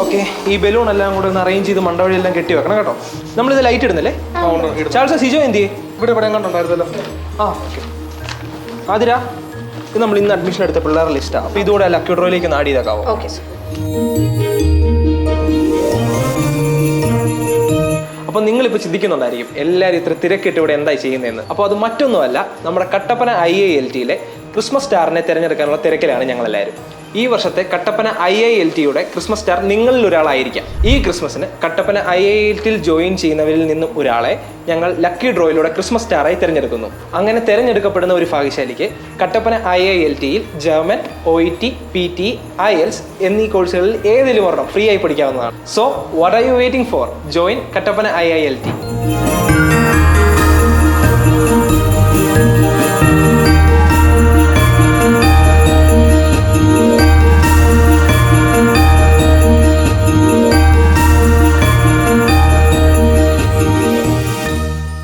Okay, ഈ balloon എല്ലാം കൂടെ ഒന്ന് അറേഞ്ച് ചെയ്ത് മണ്ടവഴിയെല്ലാം കെട്ടി വെക്കണം കേട്ടോ. നമ്മളിത് ലൈറ്റ് ഇടുന്നില്ലേ? ചാൾസ്, സിജോ എന്ത് ചെയ്യേ? ഇവിടെ കണ്ടുണ്ടായിരുന്നല്ലോ. ആ ഓക്കെ. ആതിരാ, ഇത് നമ്മൾ ഇന്ന് അഡ്മിഷൻ എടുത്ത പിള്ളേരുടെ ലിസ്റ്റാണ്. അപ്പോൾ ഇതുകൂടെ ലക്കി ഡ്രോയിലേക്ക് ഒന്ന് ആഡ് ചെയ്തേക്കാവോ? Okay sir. അപ്പോൾ നിങ്ങളിപ്പോൾ ചിന്തിക്കുന്നുണ്ടായിരിക്കും എല്ലാവരും ഇത്ര തിരക്കിട്ട് ഇവിടെ എന്തായി ചെയ്യുന്നതെന്ന്. അപ്പോൾ അത് മറ്റൊന്നുമല്ല, നമ്മുടെ കട്ടപ്പന IILTയിലെ ക്രിസ്മസ് സ്റ്റാറിനെ തിരഞ്ഞെടുക്കാനുള്ള തിരക്കിലാണ് ഞങ്ങളെല്ലാവരും. ഈ വർഷത്തെ കട്ടപ്പന IILTയുടെ ക്രിസ്മസ് സ്റ്റാർ നിങ്ങളിൽ ഒരാളായിരിക്കാം. ഈ ക്രിസ്മസിന് കട്ടപ്പന IILTയിൽ ജോയിൻ ചെയ്യുന്നവരിൽ നിന്നും ഒരാളെ ഞങ്ങൾ ലക്കി ഡ്രോയിലൂടെ ക്രിസ്മസ് സ്റ്റാറായി തിരഞ്ഞെടുക്കുന്നു. അങ്ങനെ തിരഞ്ഞെടുക്കപ്പെടുന്ന ഒരു ഭാഗ്യശാലിക്ക് കട്ടപ്പന IILTയിൽ ജർമ്മൻ, OET, PT, IELTS എന്നീ കോഴ്സുകളിൽ ഏതെങ്കിലും ഒരെണ്ണം ഫ്രീ ആയി പഠിക്കാവുന്നതാണ്. So what are you waiting for? Join Kattappana IILT.